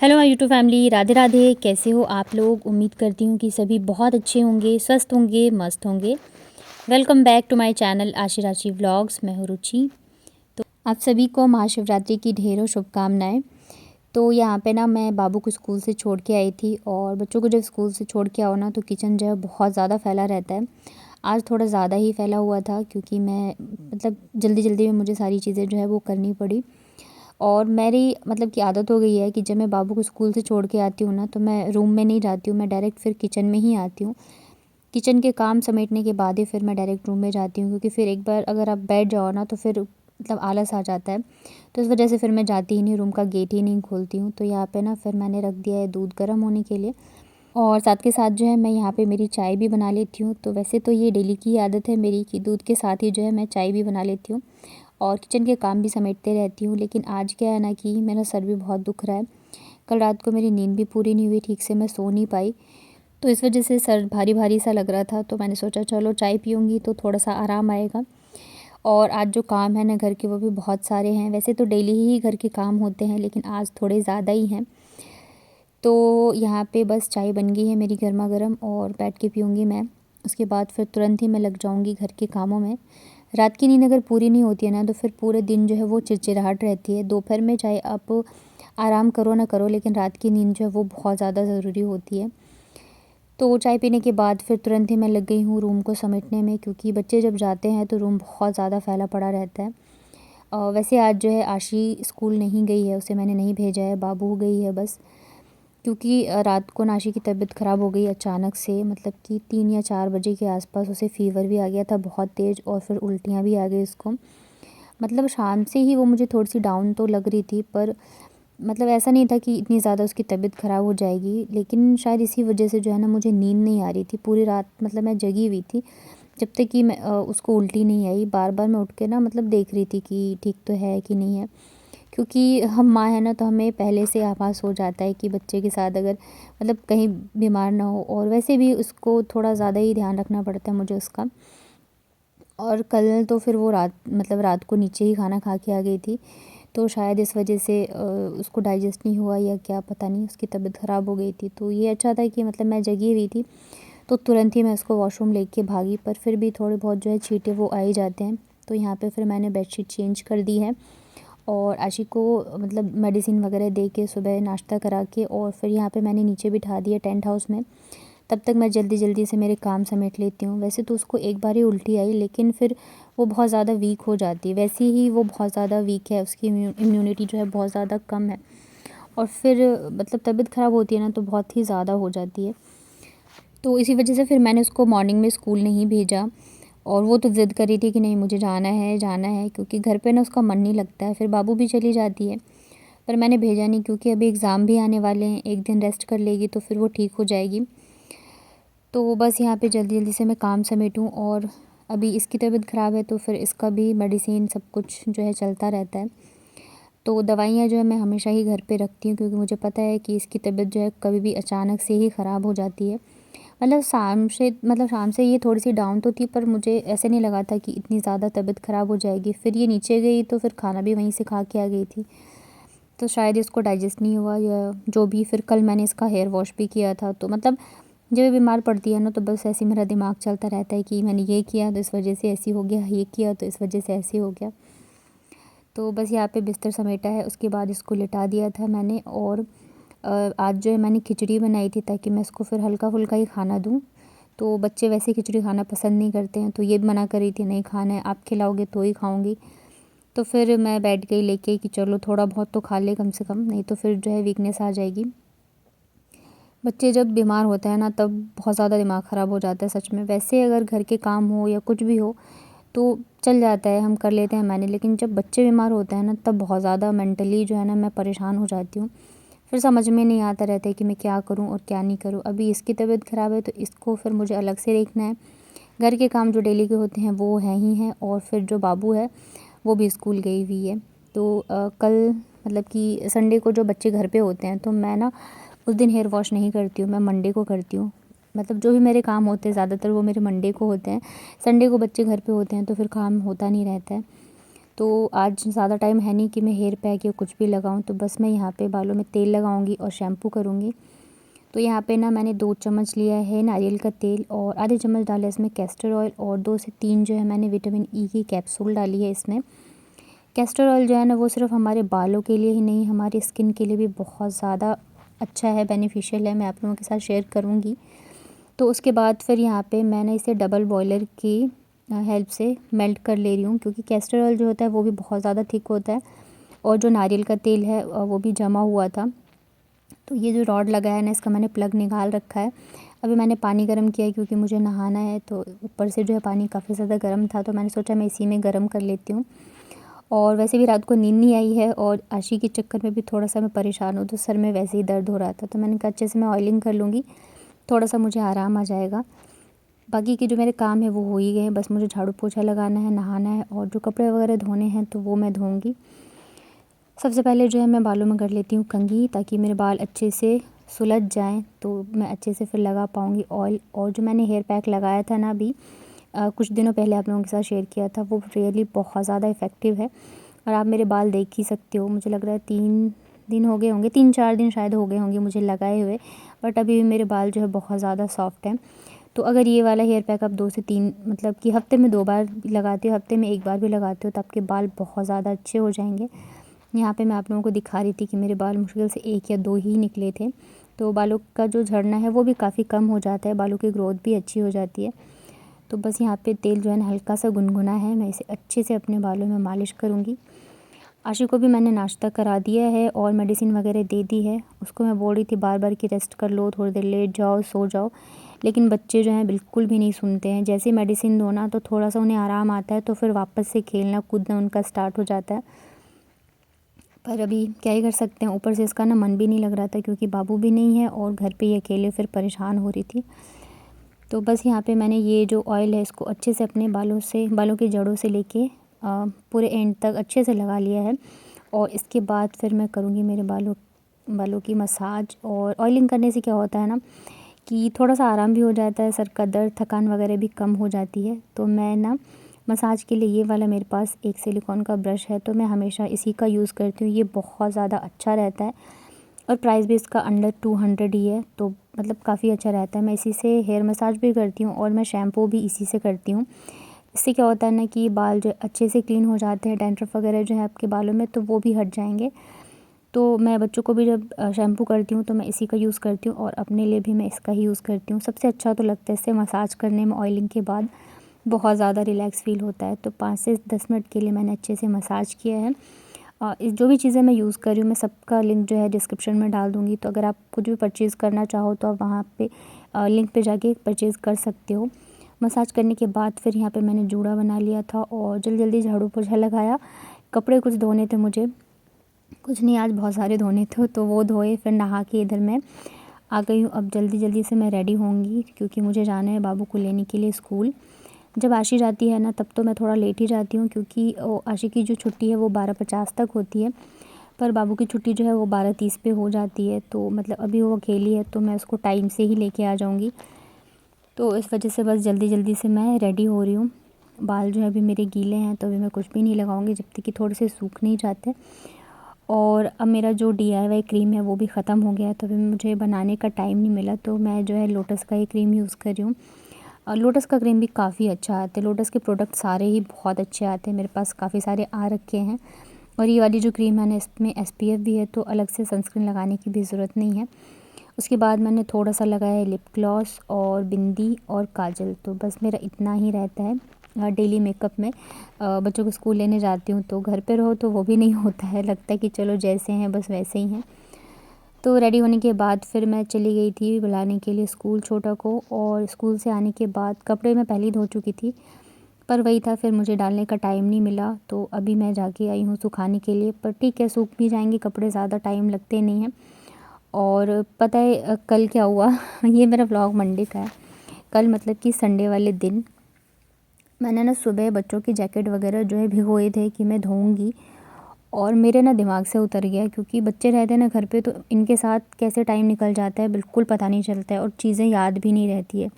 Hello my YouTube family, Radhe Radhe. कैसे हो आप लोग? उम्मीद करती हूँ कि सभी बहुत अच्छे होंगे, स्वस्थ होंगे, मस्त होंगे। Welcome back to my channel Aashi Rashi vlogs. मैं हूँ रुचि। तो आप सभी को महाशिवरात्रि की ढेरों शुभकामनाएं। तो यहाँ पे ना मैं बाबू को स्कूल से छोड़ के आई थी, और बच्चों को जब स्कूल से छोड़ के आओ ना तो किचन जो है बहुत ज़्यादा फैला रहता है। आज थोड़ा ज़्यादा ही फैला हुआ था, क्योंकि मैं जल्दी जल्दी में मुझे सारी चीज़ें जो है वो करनी पड़ी। और मेरी की आदत हो गई है कि जब मैं बाबू को स्कूल से छोड़ के आती हूँ ना तो मैं रूम में नहीं जाती हूँ, मैं डायरेक्ट फिर किचन में ही आती हूँ। किचन के काम समेटने के बाद ही फिर मैं डायरेक्ट रूम में जाती हूँ, क्योंकि फिर एक बार अगर आप बैठ जाओ ना तो फिर आलस आ जाता है। तो इस वजह से फिर मैं जाती ही नहीं, रूम का गेट ही नहीं खोलती हूँ। तो यहाँ पे ना फिर मैंने रख दिया है दूध गर्म होने के लिए, और साथ के साथ जो है मैं यहाँ पे मेरी चाय भी बना लेती हूँ। तो वैसे तो ये डेली की आदत है मेरी कि दूध के साथ ही जो है मैं चाय भी बना लेती हूँ और किचन के काम भी समेटते रहती हूँ। लेकिन आज क्या है ना कि मेरा सर भी बहुत दुख रहा है। कल रात को मेरी नींद भी पूरी नहीं हुई, ठीक से मैं सो नहीं पाई। तो इस वजह से सर भारी भारी सा लग रहा था। तो मैंने सोचा चलो चाय पीऊँगी तो थोड़ा सा आराम आएगा। और आज जो काम है ना घर के, वो भी बहुत सारे हैं। वैसे तो डेली ही घर के काम होते हैं, लेकिन आज थोड़े ज़्यादा ही हैं। तो यहाँ पे बस चाय बन गई है मेरी गर्मा गर्म, और बैठ के पीऊँगी मैं। उसके बाद फिर तुरंत ही मैं लग जाऊँगी घर के कामों में। रात की नींद अगर पूरी नहीं होती है ना तो फिर पूरे दिन जो है वो चिड़चिड़ाहट रहती है। दोपहर में चाहे आप आराम करो ना करो, लेकिन रात की नींद जो है वो बहुत ज़्यादा ज़रूरी होती है। तो चाय पीने के बाद फिर तुरंत ही मैं लग गई हूँ रूम को समेटने में, क्योंकि बच्चे जब जाते हैं तो रूम बहुत ज़्यादा फैला पड़ा रहता है। वैसे आज जो है आशी स्कूल नहीं गई है, उसे मैंने नहीं भेजा है, बाबू गई है बस। क्योंकि रात को नाशी की तबीयत ख़राब हो गई अचानक से, कि 3 या 4 बजे के आसपास उसे फ़ीवर भी आ गया था बहुत तेज़, और फिर उल्टियाँ भी आ गई उसको। शाम से ही वो मुझे थोड़ी-सी डाउन तो लग रही थी, पर ऐसा नहीं था कि इतनी ज़्यादा उसकी तबीयत ख़राब हो जाएगी। लेकिन शायद इसी वजह से जो है ना मुझे नींद नहीं आ रही थी पूरी रात। मैं जगी हुई थी जब तक कि उसको उल्टी नहीं आई। बार-बार मैं उठ के ना देख रही थी कि ठीक तो है कि नहीं है। क्योंकि हम माँ हैं ना, तो हमें पहले से आभास हो जाता है कि बच्चे के साथ अगर कहीं बीमार ना हो। और वैसे भी उसको थोड़ा ज़्यादा ही ध्यान रखना पड़ता है मुझे उसका। और कल तो फिर वो रात को नीचे ही खाना खा के आ गई थी, तो शायद इस वजह से उसको डाइजेस्ट नहीं हुआ या क्या पता नहीं, उसकी तबीयत ख़राब हो गई थी। तो ये अच्छा था कि मैं जगी हुई थी, तो तुरंत ही मैं उसको वॉशरूम लेके भागी। पर फिर भी थोड़े बहुत जो है छींटे वो आ ही जाते हैं। तो यहाँ पे फिर मैंने बेडशीट चेंज कर दी है, और आशी को मेडिसिन वगैरह दे के सुबह नाश्ता करा के, और फिर यहाँ पे मैंने नीचे बिठा दिया टेंट हाउस में। तब तक मैं जल्दी जल्दी से मेरे काम समेट लेती हूँ। वैसे तो उसको एक बार ही उल्टी आई, लेकिन फिर वो बहुत ज़्यादा वीक हो जाती है। वैसे ही वो बहुत ज़्यादा वीक है, उसकी इम्यूनिटी जो है बहुत ज़्यादा कम है। और फिर तबीयत ख़राब होती है ना तो बहुत ही ज़्यादा हो जाती है। तो इसी वजह से फिर मैंने उसको मॉर्निंग में स्कूल नहीं भेजा। और वो तो ज़िद कर रही थी कि नहीं मुझे जाना है, क्योंकि घर पे ना उसका मन नहीं लगता है। फिर बाबू भी चली जाती है, पर मैंने भेजा नहीं, क्योंकि अभी एग्ज़ाम भी आने वाले हैं। एक दिन रेस्ट कर लेगी तो फिर वो ठीक हो जाएगी। तो बस यहाँ पे जल्दी जल्दी से मैं काम समेटूँ। और अभी इसकी तबीयत ख़राब है तो फिर इसका भी मेडिसिन सब कुछ जो है चलता रहता है। तो दवाइयाँ जो है मैं हमेशा ही घर पे रखती हूँ, क्योंकि मुझे पता है कि इसकी तबीयत जो है कभी भी अचानक से ही ख़राब हो जाती है। शाम से ये थोड़ी-सी डाउन तो थी, पर मुझे ऐसे नहीं लगा था कि इतनी ज़्यादा तबीयत ख़राब हो जाएगी। फिर ये नीचे गई तो फिर खाना भी वहीं से खा के आ गई थी। तो शायद इसको डाइजेस्ट नहीं हुआ या जो भी। फिर कल मैंने इसका हेयर वॉश भी किया था। तो जब ये बीमार पड़ती है ना तो बस ऐसे ही मेरा दिमाग चलता रहता है कि मैंने ये किया तो इस वजह से ऐसी हो गया, ये किया तो इस वजह से ऐसे हो गया। तो बस यहाँ पे बिस्तर समेटा है, उसके बाद इसको लिटा दिया था मैंने। और आज जो है मैंने खिचड़ी बनाई थी, ताकि मैं इसको फिर हल्का-फुल्का ही खाना दूँ। तो बच्चे वैसे खिचड़ी खाना पसंद नहीं करते हैं, तो ये मना कर रही थी नहीं खाना है, आप खिलाओगे तो ही खाऊँगी। तो फिर मैं बैठ गई लेके कि चलो थोड़ा बहुत तो खा ले कम से कम, नहीं तो फिर जो है वीकनेस आ जाएगी। बच्चे जब बीमार होते हैं ना तब बहुत ज़्यादा दिमाग ख़राब हो जाता है सच में। वैसे अगर घर के काम हो या कुछ भी हो तो चल जाता है, हम कर लेते हैं मैनेज। लेकिन जब बच्चे बीमार होते हैं ना तब बहुत ज़्यादा मेंटली जो है ना मैं परेशान हो जाती हूँ। फिर समझ में नहीं आता रहता है कि मैं क्या करूँ और क्या नहीं करूँ। अभी इसकी तबीयत ख़राब है तो इसको फिर मुझे अलग से देखना है। घर के काम जो डेली के होते हैं वो हैं ही हैं, और फिर जो बाबू है वो भी स्कूल गई हुई है। तो कल कि संडे को जो बच्चे घर पे होते हैं तो मैं ना उस दिन हेयर वॉश नहीं करती हूँ, मैं मंडे को करती हूँ। जो भी मेरे काम होते हैं ज़्यादातर वो मेरे मंडे को होते हैं। संडे को बच्चे घर पे होते हैं तो फिर काम होता नहीं रहता है। तो आज ज़्यादा टाइम है नहीं कि मैं हेयर पैक या कुछ भी लगाऊं, तो बस मैं यहाँ पे बालों में तेल लगाऊंगी और शैम्पू करूँगी। तो यहाँ पे ना मैंने 2 चम्मच लिया है नारियल का तेल और आधे चम्मच डाला इसमें कैस्टर ऑयल और 2 से 3 जो है मैंने विटामिन ई की कैप्सूल डाली है इसमें। कैस्टर ऑयल जो है ना वो सिर्फ हमारे बालों के लिए ही नहीं, हमारी स्किन के लिए भी बहुत ज़्यादा अच्छा है, बेनिफिशियल है। मैं आप लोगों के साथ शेयर करूँगी। तो उसके बाद फिर यहाँ पे मैंने इसे डबल बॉयलर की हेल्प से मेल्ट कर ले रही हूँ, क्योंकि कैस्टर ऑयल जो होता है वो भी बहुत ज़्यादा थिक होता है और जो नारियल का तेल है वो भी जमा हुआ था। तो ये जो रॉड लगा है ना इसका मैंने प्लग निकाल रखा है। अभी मैंने पानी गर्म किया है क्योंकि मुझे नहाना है, तो ऊपर से जो है पानी काफ़ी ज़्यादा गर्म था, तो मैंने सोचा मैं इसी में गर्म कर लेती हूँ। और वैसे भी रात को नींद नहीं आई है और आशी के चक्कर में भी थोड़ा सा मैं परेशान हूँ, तो सर में वैसे ही दर्द हो रहा था, तो मैंने कहा अच्छे से मैं ऑयलिंग कर लूँगी, थोड़ा सा मुझे आराम आ जाएगा। बाकी के जो मेरे काम है वो हो ही गए हैं, बस मुझे झाड़ू पोछा लगाना है, नहाना है और जो कपड़े वगैरह धोने हैं तो वो मैं धोऊँगी। सबसे पहले जो है मैं बालों में कर लेती हूँ कंघी, ताकि मेरे बाल अच्छे से सुलझ जाएँ, तो मैं अच्छे से फिर लगा पाऊँगी ऑयल। और जो मैंने हेयर पैक लगाया था ना अभी कुछ दिनों पहले आप लोगों के साथ शेयर किया था, वो रियली बहुत ज़्यादा इफ़ेक्टिव है। और आप मेरे बाल देख ही सकते हो, मुझे लग रहा है 3 दिन हो गए होंगे, 3-4 दिन शायद हो गए होंगे मुझे लगाए हुए, बट अभी भी मेरे बाल जो है बहुत ज़्यादा सॉफ्ट हैं। तो अगर ये वाला हेयर पैक आप 2 से 3 मतलब कि हफ़्ते में 2 बार लगाते हो, हफ़्ते में 1 बार भी लगाते हो, तो आपके बाल बहुत ज़्यादा अच्छे हो जाएंगे। यहाँ पे मैं आप लोगों को दिखा रही थी कि मेरे बाल मुश्किल से 1 या 2 ही निकले थे, तो बालों का जो झड़ना है वो भी काफ़ी कम हो जाता है, बालों की ग्रोथ भी अच्छी हो जाती है। तो बस यहाँ पे तेल जो है ना हल्का सा गुनगुना है, मैं इसे अच्छे से अपने बालों में मालिश करूँगी। आशी को भी मैंने नाश्ता करा दिया है और मेडिसिन वगैरह दे दी है। उसको मैं बोल रही थी बार बार कि रेस्ट कर लो, थोड़ी देर लेट जाओ, सो जाओ, लेकिन बच्चे जो हैं बिल्कुल भी नहीं सुनते हैं। जैसे ही मेडिसिन दो ना तो थोड़ा सा उन्हें आराम आता है, तो फिर वापस से खेलना कूदना उनका स्टार्ट हो जाता है। पर अभी क्या ही कर सकते हैं, ऊपर से इसका ना मन भी नहीं लग रहा था क्योंकि बाबू भी नहीं है और घर पे ये अकेले फिर परेशान हो रही थी। तो बस यहाँ पे मैंने ये जो ऑयल है इसको अच्छे से अपने बालों की जड़ों से लेके पूरे एंड तक अच्छे से लगा लिया है। और इसके बाद फिर मैं करूँगी मेरे बालों की मसाज। और ऑयलिंग करने से क्या होता है ना कि थोड़ा सा आराम भी हो जाता है, सर का दर्द थकान वगैरह भी कम हो जाती है। तो मैं ना मसाज के लिए ये वाला मेरे पास एक सिलिकॉन का ब्रश है, तो मैं हमेशा इसी का यूज़ करती हूँ। ये बहुत ज़्यादा अच्छा रहता है और प्राइस भी इसका अंडर 200 ही है, तो मतलब काफ़ी अच्छा रहता है। मैं इसी से हेयर मसाज भी करती हूँ और मैं शैम्पू भी इसी से करती हूँ। इससे क्या होता है ना कि बाल जो अच्छे से क्लीन हो जाते हैं, डैंड्रफ वगैरह जो है आपके बालों में तो वो भी हट जाएंगे। तो मैं बच्चों को भी जब शैम्पू करती हूँ तो मैं इसी का यूज़ करती हूँ और अपने लिए भी मैं इसका ही यूज़ करती हूँ। सबसे अच्छा तो लगता है इससे मसाज करने में, ऑयलिंग के बाद बहुत ज़्यादा रिलैक्स फ़ील होता है। तो 5 से 10 मिनट के लिए मैंने अच्छे से मसाज किया है। जो भी चीज़ें मैं यूज़ कर रही हूँ मैं सबका लिंक जो है डिस्क्रिप्शन में डाल दूँगी, तो अगर आप कुछ भी परचेज़ करना चाहो तो आप वहाँ पे लिंक पे जाके परचेज़ कर सकते हो। मसाज करने के बाद फिर यहाँ पे मैंने जूड़ा बना लिया था और जल्दी जल्दी झाड़ू पोछा लगाया। कपड़े कुछ धोने थे मुझे, कुछ नहीं आज बहुत सारे धोने थे, तो वो धोए, फिर नहा के इधर मैं आ गई हूँ। अब जल्दी जल्दी से मैं रेडी होंगी क्योंकि मुझे जाना है बाबू को लेने के लिए स्कूल। जब आशी जाती है ना तब तो मैं थोड़ा लेट ही जाती हूँ, क्योंकि आशी की जो छुट्टी है वो 12:50 तक होती है, पर बाबू की छुट्टी जो है वो 12:30 पे हो जाती है। तो मतलब अभी वो अकेली है तो मैं उसको टाइम से ही लेके आ जाऊँगी, तो इस वजह से बस जल्दी जल्दी से मैं रेडी हो रही हूँ। बाल जो है अभी मेरे गीले हैं तो अभी मैं कुछ भी नहीं लगाऊंगी जब तक कि थोड़े से सूख नहीं जाते। और अब मेरा जो DIY क्रीम है वो भी ख़त्म हो गया है, तो अभी मुझे बनाने का टाइम नहीं मिला, तो मैं जो है लोटस का ही क्रीम यूज़ कर रही हूँ। और लोटस का क्रीम भी काफ़ी अच्छा आता है, लोटस के प्रोडक्ट सारे ही बहुत अच्छे आते हैं, मेरे पास काफ़ी सारे आ रखे हैं। और ये वाली जो क्रीम है ना इसमें SPF भी है, तो अलग से सनस्क्रीन लगाने की भी ज़रूरत नहीं है। उसके बाद मैंने थोड़ा सा लगाया है लिप ग्लॉस और बिंदी और काजल, तो बस मेरा इतना ही रहता है डेली मेकअप में। बच्चों को स्कूल लेने जाती हूँ तो घर पे रहो तो वो भी नहीं होता है, लगता है कि चलो जैसे हैं बस वैसे ही हैं। तो रेडी होने के बाद फिर मैं चली गई थी बुलाने के लिए स्कूल छोटा को, और स्कूल से आने के बाद कपड़े मैं पहले ही धो चुकी थी, पर वही था फिर मुझे डालने का टाइम नहीं मिला, तो अभी मैं जाके आई हूँ सुखाने के लिए। पर ठीक है, सूख भी जाएंगे कपड़े, ज़्यादा टाइम लगते नहीं हैं। और पता है कल क्या हुआ ये मेरा व्लॉग मंडे का है। कल मतलब कि संडे वाले दिन मैंने ना सुबह बच्चों की जैकेट वगैरह जो है भिगोए थे कि मैं धोऊंगी, और मेरे ना दिमाग से उतर गया, क्योंकि बच्चे रहते हैं ना घर पे तो इनके साथ कैसे टाइम निकल जाता है बिल्कुल पता नहीं चलता है और चीज़ें याद भी नहीं रहती है।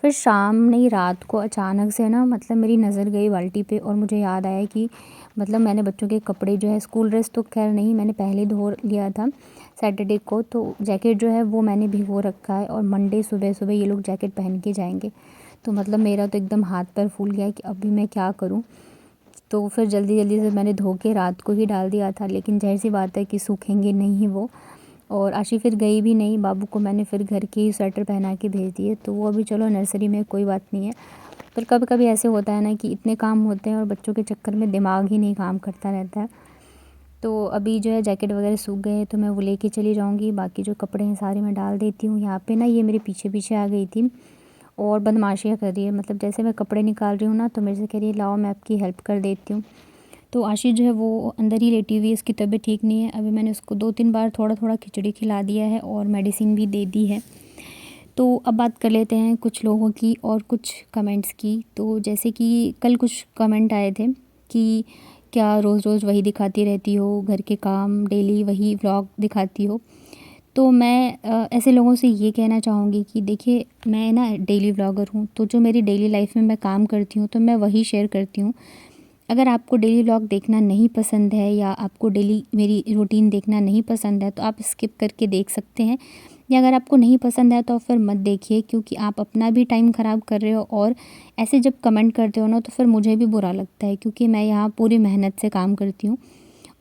फिर शाम नहीं, रात को अचानक से ना मतलब मेरी नज़र गई बाल्टी पे और मुझे याद आया कि मतलब मैंने बच्चों के कपड़े जो है, स्कूल ड्रेस तो खैर नहीं, मैंने पहले धो लिया था सैटरडे को, तो जैकेट जो है वो मैंने भिगो रखा है और मंडे सुबह सुबह ये लोग जैकेट पहन के जाएंगे। तो मतलब मेरा तो एकदम हाथ पैर फूल गया कि अभी मैं क्या करूँ। तो फिर जल्दी जल्दी से मैंने धो के रात को ही डाल दिया था, लेकिन ज़ाहिर सी बात है कि सूखेंगे नहीं वो। और आशी फिर गई भी नहीं, बाबू को मैंने फिर घर के ही स्वेटर पहना के भेज दिए, तो वो अभी चलो नर्सरी में, कोई बात नहीं है। पर कभी कभी ऐसे होता है ना कि इतने काम होते हैं और बच्चों के चक्कर में दिमाग ही नहीं काम करता रहता है। तो अभी जो है जैकेट वगैरह सूख गए हैं तो मैं वो लेके चली जाऊंगी, बाकी जो कपड़े हैं सारे मैं डाल देती हूँ। यहाँ पे ना ये मेरे पीछे पीछे आ गई थी और बदमाशियाँ कर रही है, मतलब जैसे मैं कपड़े निकाल रही हूँ ना तो मेरे से कह रही है लाओ मैं आपकी हेल्प कर देती हूँ। तो आशीष जो है वो अंदर ही लेटी हुई है, इसकी तबीयत ठीक नहीं है। अभी मैंने उसको 2-3 बार थोड़ा थोड़ा खिचड़ी खिला दिया है और मेडिसिन भी दे दी है। तो अब बात कर लेते हैं कुछ लोगों की और कुछ कमेंट्स की। तो जैसे कि कल कुछ कमेंट आए थे कि क्या रोज़ रोज़ वही दिखाती रहती हो, घर के काम डेली वही व्लॉग दिखाती हो। तो मैं ऐसे लोगों से ये कहना चाहूँगी कि देखिए, मैं ना डेली व्लॉगर हूँ, तो जो मेरी डेली लाइफ में मैं काम करती हूँ तो मैं वही शेयर करती हूँ। अगर आपको डेली व्लॉग देखना नहीं पसंद है या आपको डेली मेरी रूटीन देखना नहीं पसंद है तो आप स्किप करके देख सकते हैं, या अगर आपको नहीं पसंद है तो फिर मत देखिए, क्योंकि आप अपना भी टाइम ख़राब कर रहे हो। और ऐसे जब कमेंट करते हो ना तो फिर मुझे भी बुरा लगता है, क्योंकि मैं यहाँ पूरी मेहनत से काम करती हूँ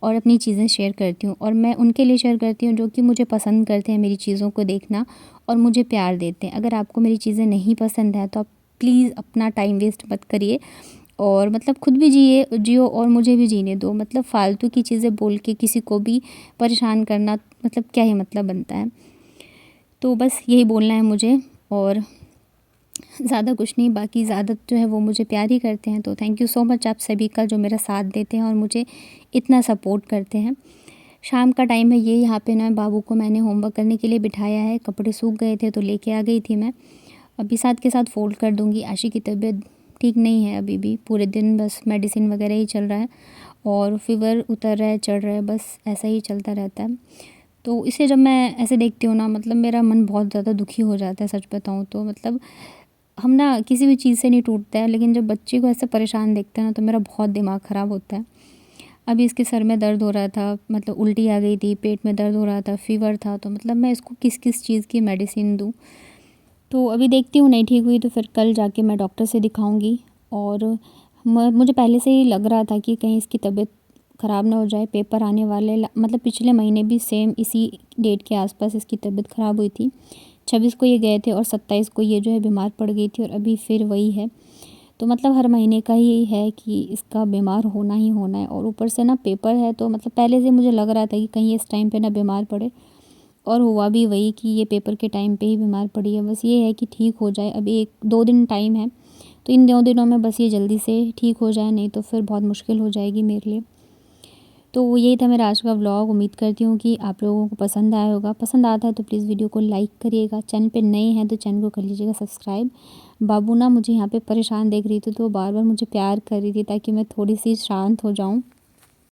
और अपनी चीज़ें शेयर करती हूँ, और मैं उनके लिए शेयर करती हूँ जो कि मुझे पसंद करते हैं मेरी चीज़ों को देखना और मुझे प्यार देते हैं। अगर आपको मेरी चीज़ें नहीं पसंद है तो आप प्लीज़ अपना टाइम वेस्ट मत करिए, और मतलब खुद भी जियो और मुझे भी जीने दो। मतलब फ़ालतू की चीज़ें बोल के किसी को भी परेशान करना मतलब क्या ही मतलब बनता है। तो बस यही बोलना है मुझे, और ज़्यादा कुछ नहीं। बाकी ज़्यादा जो है वो मुझे प्यार ही करते हैं। तो थैंक यू सो मच आप सभी का जो मेरा साथ देते हैं और मुझे इतना सपोर्ट करते हैं। शाम का टाइम है ये, यहाँ पे ना बाबू को मैंने होमवर्क करने के लिए बिठाया है। कपड़े सूख गए थे तो लेके आ गई थी मैं, अभी साथ के साथ फ़ोल्ड कर दूँगी। आशी की तबीयत ठीक नहीं है अभी भी, पूरे दिन बस मेडिसिन वगैरह ही चल रहा है और फ़ीवर उतर रहा है चढ़ रहा है, बस ऐसा ही चलता रहता है। तो इसे जब मैं ऐसे देखती हूँ ना, मतलब मेरा मन बहुत ज़्यादा दुखी हो जाता है, सच बताऊँ तो। मतलब हम ना किसी भी चीज़ से नहीं टूटता है, लेकिन जब बच्चे को ऐसे परेशान देखते हैं ना तो मेरा बहुत दिमाग ख़राब होता है। अभी इसके सर में दर्द हो रहा था, मतलब उल्टी आ गई थी, पेट में दर्द हो रहा था, फ़ीवर था, तो मतलब मैं इसको किस किस चीज़ की मेडिसिन दूँ। तो अभी देखती हूँ, नहीं ठीक हुई तो फिर कल जाके मैं डॉक्टर से दिखाऊंगी। और मुझे पहले से ही लग रहा था कि कहीं इसकी तबीयत ख़राब ना हो जाए, पेपर आने वाले मतलब पिछले महीने भी सेम इसी डेट के आसपास इसकी तबीयत ख़राब हुई थी। 26 को ये गए थे और 27 को ये जो है बीमार पड़ गई थी, और अभी फिर वही है। तो मतलब हर महीने का ही है कि इसका बीमार होना ही होना है, और ऊपर से ना पेपर है, तो मतलब पहले से मुझे लग रहा था कि कहीं इस टाइम पे ना बीमार पड़े, और हुआ भी वही कि ये पेपर के टाइम पे ही बीमार पड़ी है। बस ये है कि ठीक हो जाए, अभी 1-2 दिन टाइम है, तो इन 2 दिनों में बस ये जल्दी से ठीक हो जाए, नहीं तो फिर बहुत मुश्किल हो जाएगी मेरे लिए। तो यही था मेरा आज का व्लॉग। उम्मीद करती हूँ कि आप लोगों को पसंद आया होगा। पसंद आता है तो प्लीज़ वीडियो को लाइक करिएगा, चैनल पे नए हैं तो चैनल को कर लीजिएगा सब्सक्राइब। बाबू ना मुझे यहाँ पे परेशान देख रही थी, तो बार बार मुझे प्यार कर रही थी ताकि मैं थोड़ी सी शांत हो जाऊँ।